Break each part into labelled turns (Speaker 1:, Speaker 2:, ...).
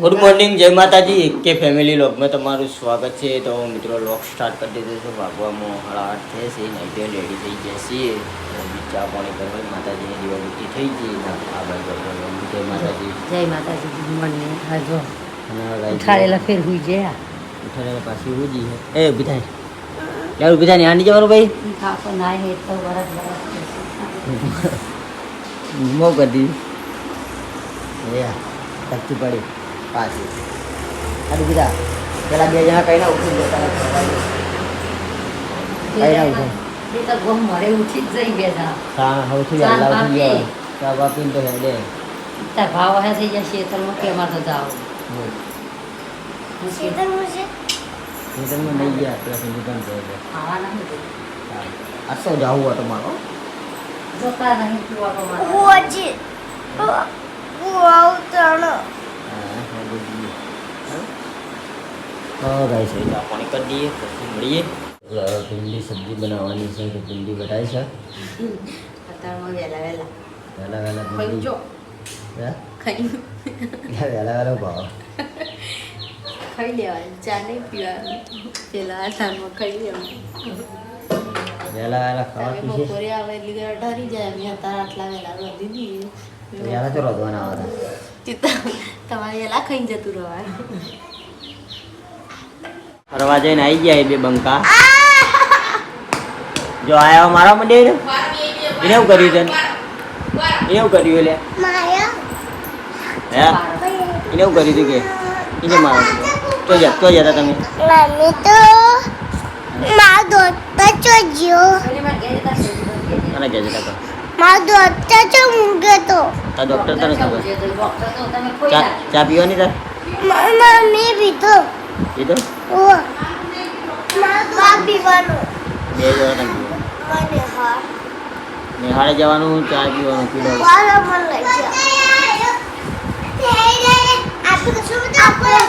Speaker 1: Good morning, જય માતાજી. કે ફેમિલી લોગમાં તમારું સ્વાગત છે. તો મિત્રો લોગ સ્ટાર્ટ કરી દીધો છે. ભાગવામાં 8:30 થયા છે. નાઈટે રેડી થઈ ગયા છીએ. ચા પાણી કરવા માતાજીની દીવાબત્તી થઈ ગઈ. આ બાજુ જય માતાજી.
Speaker 2: જય માતાજી. Good morning. હાજો ઉઠાડેલા ફેર હુઈ ગયા.
Speaker 1: ઉઠાડેલા પાછી હુઈ ગઈ. એ ઊભી થાય યાર, ઊભી થાય ને આની જવાનું ભાઈ.
Speaker 2: કાકો ના હે તો વરસ
Speaker 1: મો કરી દીધી. ધરતી પડી પાછી. અરે બીજા પેલા બે જણા કઈ ના ઉઠી જતા
Speaker 2: એ તો ગમ મળે ઉઠી જ જઈ ગયા.
Speaker 1: હા સૌથી વહેલા ઉઠી ગયા. ચા બાપીને તો હેડે
Speaker 2: તાર ભાવ હે થઈ જાય શેતરમાં કે અમારે તો જાવ
Speaker 1: ખેતરમાં નહીં ગયા. પેલા દુકાન જાય
Speaker 2: ખાવાના નથી
Speaker 1: આ તો જવું હોય તમારો
Speaker 2: જોતા નહીં પીવાનો મારે
Speaker 1: ગાય છે પાણી કરી દઈએ પછી મળીએ. ભીંડી સબ્જી બનાવવાની છે તો ભીંડી બટાઈ છે.
Speaker 2: અત્યારમાં વહેલા
Speaker 1: વહેલા
Speaker 2: ખાઈ જો ખાઈ
Speaker 1: વહેલા ભાવ
Speaker 2: ખાઈ લેવાનું. ચા નહીં પીવાનું. પેલા આસાનમાં ખાઈ લેવાનું.
Speaker 1: વહેલા ખાવા
Speaker 2: બપોરે આવે એટલે ઢરી જાય. અમે અત્યારે આટલા વહેલા વધી દઈએ.
Speaker 1: વહેલા તો રોધવાના આવતા.
Speaker 2: તમારે વહેલા ખાઈને જતું રહેવાનું.
Speaker 1: ફરવા જઈને આવી ગયા બે બંકા. જો આયા મારા મંડે એને એવું કર્યું છે. એવું કર્યું એટલે હે એને એવું કર્યું હતું કે એને મારો તો જતા તમે
Speaker 3: મમ્મી તો મારો દોસ્તો ચોજ્યો
Speaker 1: અને કે જતા
Speaker 3: મારો દોસ્તો ચો મૂકે તો
Speaker 1: તા ડોક્ટર તને ખબર ચા પીવાની તાર
Speaker 3: મમ્મી પીધો
Speaker 1: પીધો
Speaker 3: ઓ મારો બાપ પીવાનો
Speaker 1: બે જણા
Speaker 3: મને હા
Speaker 1: નિહાળે જવાનું ચા પીવાનું પીલો
Speaker 3: વાળો મને લઈ જા આપણે શું આપણે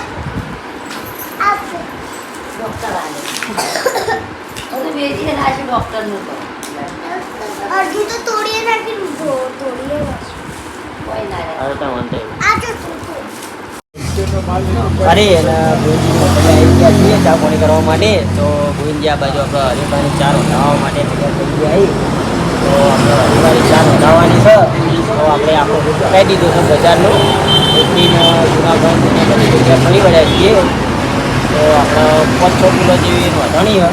Speaker 2: ડોક્ટર આવે હવે વેચી નાખી ડોક્ટરનું તો
Speaker 3: અડધું તો તોડીએ નાખી દીધો તોડીએ
Speaker 2: કોઈ ના રહે.
Speaker 1: અરે તો વાંધો
Speaker 3: આ જો તું
Speaker 1: અરે એના આવી ગયા છીએ ચા પાણી કરવા માટે. તો ભૂંજી આ બાજુ આપણે હરિભાઈની ચા નોંધાવવા માટે તૈયાર થઈ ગયા. તો આપણે હરિભાઈની ચા નોંધાવવાની છે. તો આપણે આખો રૂટ કહી દીધો છે બજારનું. ઉઠીને જૂનાગઢ બધી જગ્યા ફરી વળ્યા છીએ. તો આપણે 5-6 કિલો જેવી નોંધણી હોય.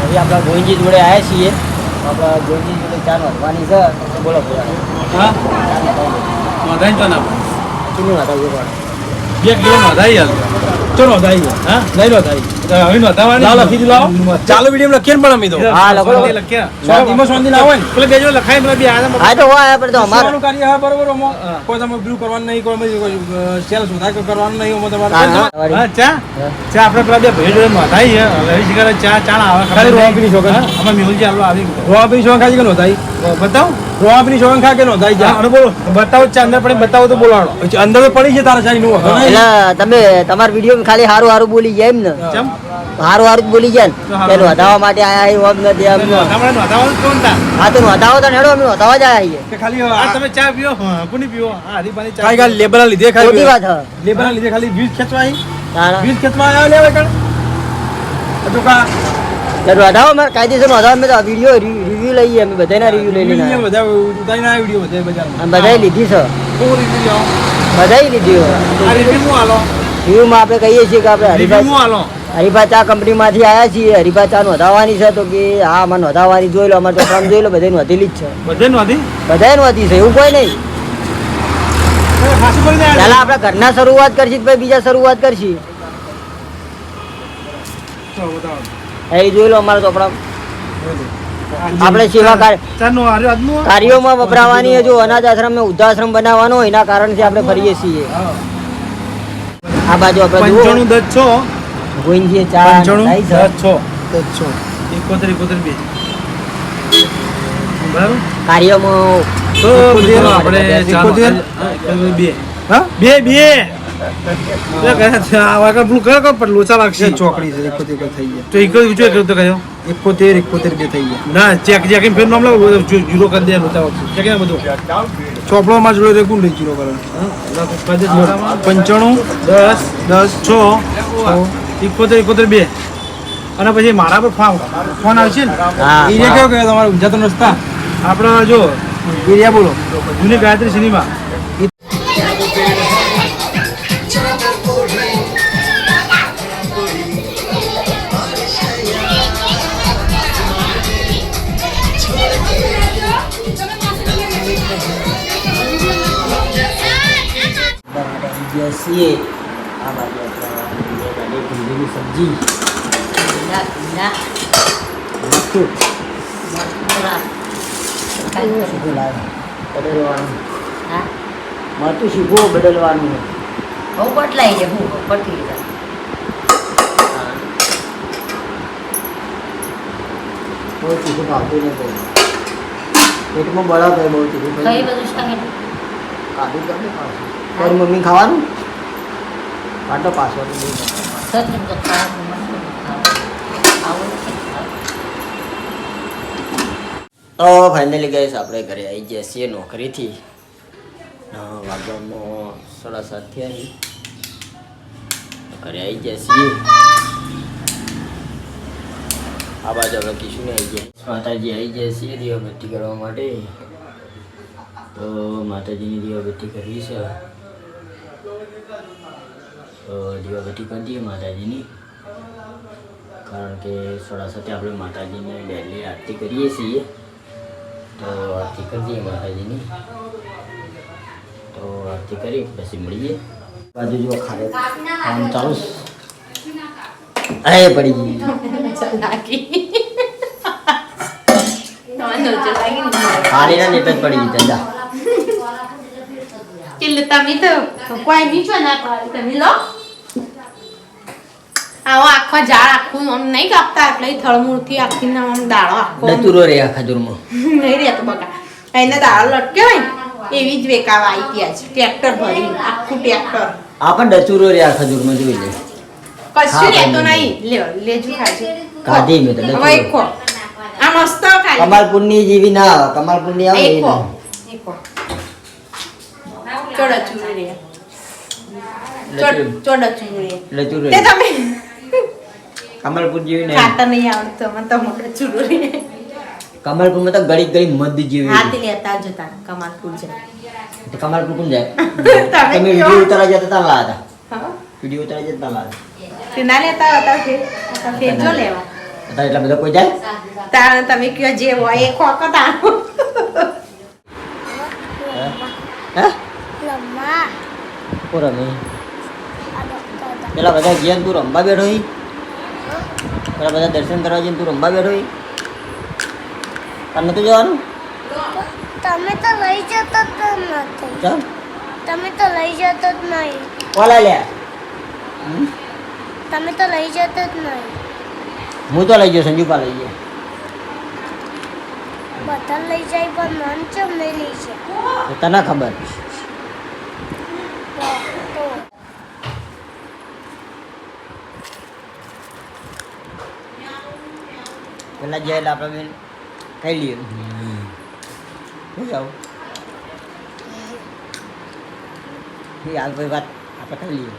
Speaker 1: હવે આપણે ભૂંજી જોડે આવ્યા છીએ. તો આપણે ભૂંજી જોડે ચા નોંધવાની છે. તો બોલો
Speaker 4: હા નોંધાઈ તો ના
Speaker 1: કેટલી નોંધાવવું પડે?
Speaker 4: 2 કિલો નોંધાઈ હાલ ચો નોંધાઈ હા નહીં નોંધાઈ હવે નોંધાવાની લાવ લખી દીધો ચાલુ વિડીયો લખીએ પણ અમે તો
Speaker 1: હા લખો
Speaker 4: લખ્યા એમાં સોંધી ના હોય ને પેલા બેજો લખાય પેલા બે આયા
Speaker 1: હા તો હોય પણ તો અમારું
Speaker 4: કાર્ય હા બરોબર કોઈ તમે બ્લુ કરવાનું નહીં કોઈ સેલ સુધાર કરવાનું નહીં ઓમાં તમારે હા ચા આપણે પેલા બે ભેજ જોડે નોંધાઈ હવે શિકાર ચા આવે ખાલી રોપની છોકરા અમે મેહુલજી આલો આવી રોપની છોકરા ખાઈ કે નોંધાઈ બતાવ રોપની છોકરા ખા કે નોંધાઈ જા અને બોલો બતાવો ચા અંદર પડે બતાવો તો બોલાડો અંદર તો પડી છે તારા ચાઈ નું
Speaker 1: એટલે તમે તમાર વિડીયો ખાલી હારું હારું બોલી ગયા એમ ને
Speaker 4: ચમ
Speaker 1: હારું હારું જ બોલી ગયા ને કે નોંધાવવા માટે આયા એમ નથી એમ
Speaker 4: નોંધાવાનું કોણ તા
Speaker 1: હા તો નોંધાવો તો નેડો અમે નોંધાવવા જ આયા છીએ
Speaker 4: કે ખાલી આ તમે ચા પીઓ કોની પીઓ આ હરીબાની ચા ખાલી લેબલ લીધે
Speaker 1: ખોટી
Speaker 4: ખાલી
Speaker 1: વાત હ
Speaker 4: લેબલ લીધે ખાલી વ્યૂઝ ખેંચવા આવી
Speaker 1: ના ના
Speaker 4: વ્યૂઝ ખેંચવા આવ્યા લેવા કણ તો કા
Speaker 1: નોંધાવો અમે કાયદેસર નોંધાવો અમે તો વિડીયો રિવ્યુ લઈએ અમે બધાના રિવ્યુ લઈ લઈને
Speaker 4: વિડિયો બધા ઉતારીને આ વિડિયો બધા બજારમાં
Speaker 1: અમે બધાય લીધી છે
Speaker 4: કોણ રિવ્યુ
Speaker 1: બધાય લીધી
Speaker 4: આ રિવ્યુ હું આલો
Speaker 1: રિવ્યુમાં આપણે કહીએ છીએ કે આપણે
Speaker 4: રિવ્યુ
Speaker 1: હરિભાઈ
Speaker 4: હું આલો
Speaker 1: હરિભા ચા કંપનીમાંથી આવ્યા છીએ. હરિભા ચા નોંધાવવાની છે તો કે હા અમારે નોંધાવવાની જોઈ લો અમારે તો કામ જોઈ લો બધે નોંધેલી જ છે.
Speaker 4: બધે નોંધી
Speaker 1: બધાએ નોંધી છે એવું કોઈ નહીં.
Speaker 4: ખાસી બોલી દે
Speaker 1: પહેલા આપણે ઘરના શરૂઆત કરશી પછી બીજા શરૂઆત કરશી.
Speaker 4: તો બતાવો
Speaker 1: એ જોઈ લો અમારે તો આપણે સેવા
Speaker 4: ચાનો આર્યો આજનો
Speaker 1: કાર્યોમાં વપરાવાની જો અનાથ આશ્રમ વૃદ્ધાશ્રમ બનાવવાનો એના કારણથી આપણે ફરીએ છીએ. આ બાજુ આપણે જુઓ
Speaker 4: 95 10 છો
Speaker 1: ગોઈંજી ચા
Speaker 4: 95
Speaker 1: થાય છે.
Speaker 4: 10 છો 71 71 બરાબર
Speaker 1: કાર્યમાં
Speaker 4: તો આપણે 71 હા બે આગળ પેલું કયો પણ લોચા લાગશે ચોકડી છે 71 થઈ ગયા તો 71 તો કયો 71 બે થઈ ગયા ના ચેક ફેર નામ લાવો જીરો કરી દે લોચા લાગશે ચેક બધું ચોપડોમાં જોડે રેકું લઈ ચીરો કરે 95 10 6 71 2 અને પછી મારા પર ફોન આવશે ને
Speaker 1: હા,
Speaker 4: એ કેવું કે તમારે ઊંઝાતો રસ્તા આપણે જો એરિયા બોલો જૂની ગાયત્રી સિનેમા
Speaker 1: છીએ આ બાજુ આપણે ભીંડીની સબ્જી મીઠું શીખવું લાવે બદલવાનું મળતું શીખવું બદલવાનું
Speaker 2: બહુ બદલાઈ જાય હું પટી જાય
Speaker 1: બહુ શીખવું ભાવતું નહીં બહુ પેટમાં બળાવ થાય બહુ શીખવું
Speaker 2: કઈ બધું શાક
Speaker 1: કાઢું ગમે પાછું તારી મમ્મી ખાવાનું કાઢો પાછળ
Speaker 2: સચિન તો ખાવાનું આવું
Speaker 1: તો ફાઇનલી ગઈશ આપણે ઘરે આવી જઈએ છીએ નોકરીથી વાગવામાં 7:30 થયા ઘરે આવી જઈએ છીએ આ બાજુ આપણે કિશુને આવી ગયા માતાજી આવી જાય છીએ દીવાબત્તી કરવા માટે તો માતાજીની દીવાબત્તી કરવી છે તો દીવાબત્તી કરી દઈએ માતાજીની કારણ કે 7:30 આપણે માતાજીને ડેલી આરતી કરીએ છીએ તો આરતી કરી દઈએ માતાજીની તો આરતી કરી પછી મળીએ બાજુ જો ખાલે કામ ચાલુ અરે પડી ગઈ પાણીના નેટ જ પડી ગઈ ચંદા
Speaker 2: તમે તો કોઈ નહીં છો ના તમે લો આવો આખો ઝાડ આખું આમ નહીં કાપતા એટલે થળમૂળથી આખી આમ દાળો આખો
Speaker 1: દતુરો રે આ ખજૂરમાં
Speaker 2: નહીં રહેતો બકા એને દાળો લટકે હોય ને એવી જ વેકાવા આવી ગયા છે ટ્રેક્ટર ભરી આખું ટ્રેક્ટર
Speaker 1: આ પણ દતુરો રે આ ખજૂરમાં જોઈ લે
Speaker 2: કશું રહેતો નહીં લ્યો લેજો ખાજો
Speaker 1: કાઢી મેં તો
Speaker 2: હવે
Speaker 1: દતુરો
Speaker 2: એકો આ મસ્ત ખાલી
Speaker 1: કમાલપુરની જેવી ના આવે કમાલપુરની આવે એવી
Speaker 2: એકો
Speaker 1: ના.
Speaker 2: એકો ચોડા ચૂરી
Speaker 1: લચુર-
Speaker 2: ચોડા ચૂરી
Speaker 1: લચુરો
Speaker 2: તે
Speaker 1: રે.
Speaker 2: તમે
Speaker 1: કમલપુર જેવી ને
Speaker 2: ખાતા નહીં આવડતો મને તો મોટો ચૂરી
Speaker 1: કમલપુરમાં તો ગળી ગળી મધ જેવી
Speaker 2: હાથી લેતા જતા કમાલપુર જાય
Speaker 1: તો કમલપુર કોણ જાય
Speaker 2: તમે
Speaker 1: તમે
Speaker 2: કયો?
Speaker 1: વિડીયો ઉતારવા જતા તા લાતા
Speaker 2: હા
Speaker 1: વિડીયો ઉતારવા જતા લાતા
Speaker 2: તે ના લેતા હતા ફેર જો લેવા
Speaker 1: અત્યારે એટલા બધા કોઈ જાય
Speaker 2: તાણ તમે કયો જે હોય એ ખોકો તાણ
Speaker 1: હે
Speaker 3: લમ્મા
Speaker 1: કો રમે
Speaker 3: આ ડોક્ટર
Speaker 1: પેલા બધા ગયા ને તું રમવા બેઠો હી પેલા બધા દર્શન કરવા જઈને તું રમવા બેઠો હી તને નતું જવાનું
Speaker 3: તમે તો લઈ જતો જ નથી
Speaker 1: ચાલ
Speaker 3: તમે તો લઈ જતો જ નહીં
Speaker 1: ઓલા લે
Speaker 3: તમે તો લઈ જતો જ નહીં
Speaker 1: હું તો લઈ ગયો સંજુપા લઈ ગયો
Speaker 3: બધા લઈ જાય પણ મન ચમ નહીં લઈ જાય
Speaker 1: તો તને ખબર
Speaker 3: તો
Speaker 1: પેલા જાય એટલે આપણે બેન ખાઈ લઈએ શું જાવ હાલ કોઈ વાત આપણે ખાઈ લઈએ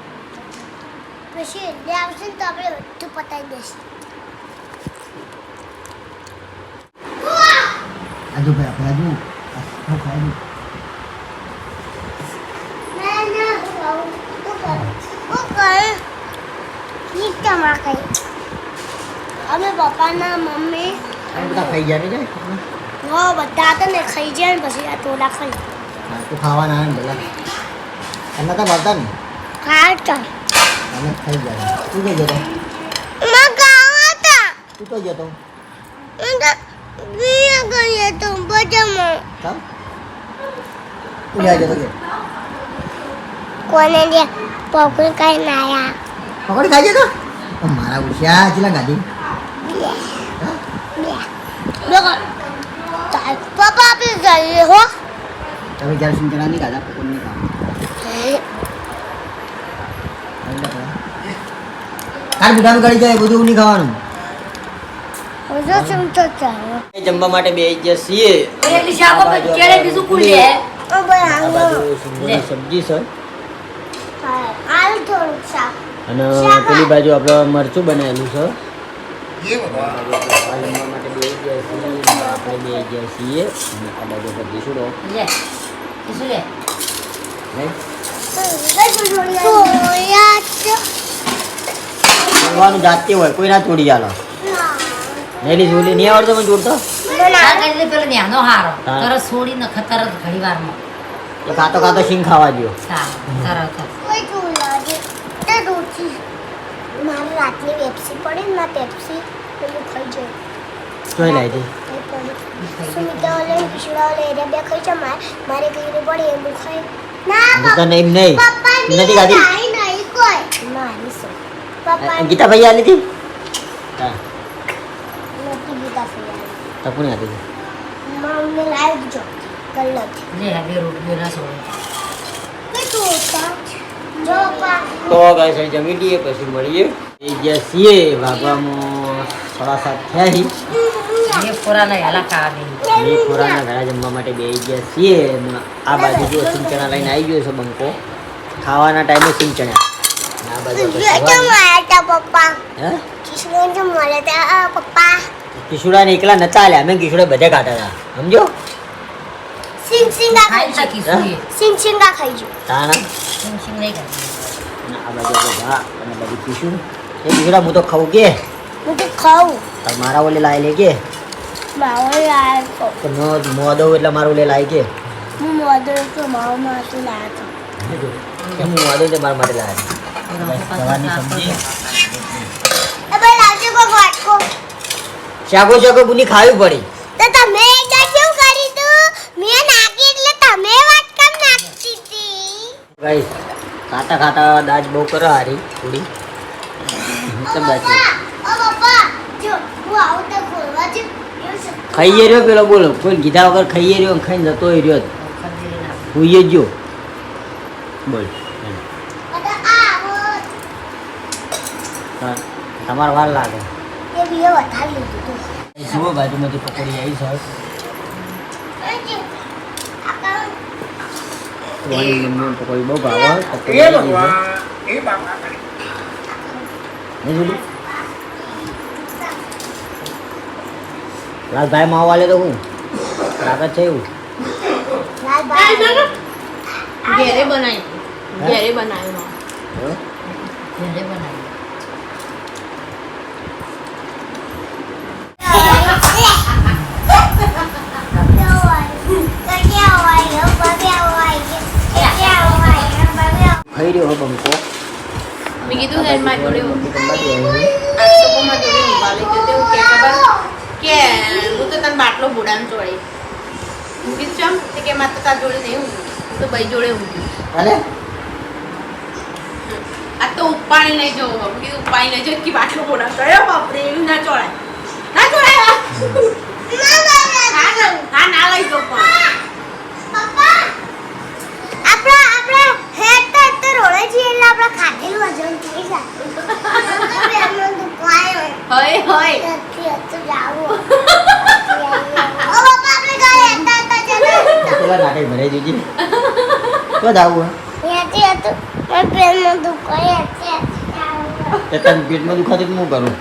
Speaker 3: પછી એટલે આવશે ને તો આપણે બધું પતાવી દઈશું
Speaker 1: આજુ ભાઈ આપણે આજુ ખાઈ
Speaker 3: અમે પપ્પાના મમ્મી
Speaker 1: બધા ખાઈ જાય ને
Speaker 3: બધા હતા ને ખાઈ જાય ને પછી આ ટોલા ખાઈ
Speaker 1: તું ખાવાના ને પેલા એમને તો મળતા ને
Speaker 3: ખાતા
Speaker 1: અમે ખાઈ જાય તું કઈ જતો
Speaker 3: મેં ખાવાતા
Speaker 1: તું તો જતો
Speaker 3: વીર કરીએ તો બજામાં
Speaker 1: ચાલ તું જાય જતો કે
Speaker 3: કોને દે પકડી કઈ નાયા
Speaker 1: પકોડી ખાઈ જતો મારા ઉઠ્યા ચેલા ગાડી
Speaker 3: પપ્પા આપી જઈએ હો
Speaker 1: તમે જ્યારે સિંચણા નહીં ખાધા પકોડી નહીં ખાવા કાલ બુઢાનું ગાડી જાય બધું નહીં ખાવાનું
Speaker 3: હજુ શું તો ચાલો
Speaker 1: જમવા માટે બે જઈએ
Speaker 2: એટલી શાકો કેળે બીજું કુલ લે
Speaker 3: ઓ ભાઈ
Speaker 1: આ બાજુ સિંગોની સબ્જી છે
Speaker 3: આલ થોડુંક શાક
Speaker 1: અને પેલી બાજુ આપણે મરચું બનાવેલું છે આ જમવા માટે બે ગયા છીએ આપણે બે ગયા છીએ અને આ બાજુ પર દીસુડો તોડવાનું જાતે હોય કોઈ ના તોડી ચાલો નેલી ઝૂલી નહીં આવડતો મને જોડતો
Speaker 5: પેલો ન્યાનો હારો
Speaker 1: હા.
Speaker 5: તરત છોડી નખ તરત ઘડી વારમાં
Speaker 1: એ ખાતો ખાતો સિંગ ખાવા ગયો
Speaker 5: તરત
Speaker 3: મારે રાતની પેપ્સી પડે ને ના પેપ્સી પેલું ખાઈ જાય
Speaker 1: જોઈ લાવી
Speaker 3: સુમિતા ઓલે કિશોરા ઓલે એરિયા બે ખાઈ જાય મારે કઈ પડે એમ ખાઈ ના
Speaker 1: હું તો નહીં નહીં
Speaker 3: પપ્પા
Speaker 1: નથી ખાધી
Speaker 3: નહીં કોઈ મારી સો પપ્પા
Speaker 1: ગીતા ભાઈ આલી હતી હા
Speaker 3: નથી ગીતા ફિયા
Speaker 1: તપુની આલી હતી
Speaker 3: મમ્મી લાવી જો કલ્લત
Speaker 5: જે હવે રોટલી ના છોડે
Speaker 3: કે તું જો પા
Speaker 1: તો ગાઈસ અહીં જમી લઈએ પછી મળીએ એ જે છીએ વાગવામાં 7:30 થયા હી
Speaker 5: એ પૂરા નહીં હલા ખાવા દે
Speaker 1: એ ખોરાના ઘરે જમવા માટે બે ગયા છીએ અને આ બાજુ જો સિંગ ચણા લઈને આવી ગયો છે બંકો ખાવાના ટાઈમે સિંગ ચણા અને આ બાજુ આપણે
Speaker 3: કિશોરા
Speaker 1: ખાવા-
Speaker 3: મારતા પપ્પા
Speaker 1: હે
Speaker 3: કિશોરા જો મળતા પપ્પા
Speaker 1: કિશોરાને એકલા નતા આલ્યા અમે કિશોરે બધે ખાતા હતા સમજો
Speaker 3: સિંગ સિંગા
Speaker 5: ખાઈ
Speaker 3: ખાઈ
Speaker 5: નાખી સુઈએ
Speaker 3: સિંગા ખાઈ જો
Speaker 1: તાણા
Speaker 5: સિંગ સિંગ નહીં ખાતી
Speaker 1: અને આ બાજુ આપણે ભા અને આ બાજુ કિશોર એ કિશોરા હું તો ખાઉં કે
Speaker 3: હું તો ખાઉં
Speaker 1: તાર મારા ઓલે લાવી લે કે
Speaker 3: માવો લાવ્યો
Speaker 1: તો મોદો એટલે મારું ઓલે લાવી કે
Speaker 3: હું મોદર તો માવો માંથી લાવ્યો
Speaker 1: કેમ હું મોદો તે મારા માટે લાવી સવારની સબ્જી
Speaker 3: એ ભાઈ લાવજો કોક વાટકો
Speaker 1: શાકો શાકો ગુની ખાવી પડી
Speaker 3: તો તમે એકદા કેવું કરી તું મેં નાખી એટલે તમે વાટકામ નાખતી હતી
Speaker 1: ગાઈસ ખાતા ખાતા દાજ બહુ કરો હારી થોડી સબ દાજ
Speaker 3: ઓ પપ્પા જો હું આવું તો ખોલવા જ
Speaker 1: ખાઈએ રહ્યો પેલો બોલો કોઈ કીધા વગર ખાઈએ રહ્યો અને ખાઈને જતો રહ્યો
Speaker 5: ખંજરી નાખ
Speaker 1: હુઈએ જ જો બોલ હા તમારે વાર લાગે
Speaker 3: એ બીએ વધારી લીધું તું
Speaker 1: જુઓ બાજુમાંથી પકોડી આવી સર વાળી મમ્મી પકોડી બહુ ભાવે પકોડી આવી છે. નહીં જોડી લાલભાઈ માવો વાલે તો હું લાગે છે એવું
Speaker 2: ઘેરે બનાવી ઘેરે બનાવ્યું
Speaker 1: હે?
Speaker 5: ઘરે બનાવી
Speaker 1: ખાઈ રહ્યો હો બંકો
Speaker 2: મેં કીધું ને મારી જોડે
Speaker 1: મમ્મી તમારી આવી.
Speaker 2: આ લોકો માં જોડે ઊભા લઈ ગયો તેવું કે ખબર કે હું તો તને બાટલો બોડામ ચોળી હું કીધું ચમ તે કે મારે તો તાર જોડે નહીં ઊંઘું હું તો ભાઈ જોડે ઊંઘું
Speaker 1: હાલે
Speaker 2: આ તો ઉપાણી લઈ જવું હું કીધું ઉપાણી લઈ જવું કે બાટલો બોડામ ચોળ્યો બાપરે એવું ના ચોળાય ના ચોળાય હા ના લઈ જાઉં પણ હોય હોય
Speaker 1: પેલા નાટક ભરાઈ દીધી તો જ આવું હે? તે તને પેટમાં દુખાતું તો હું કરું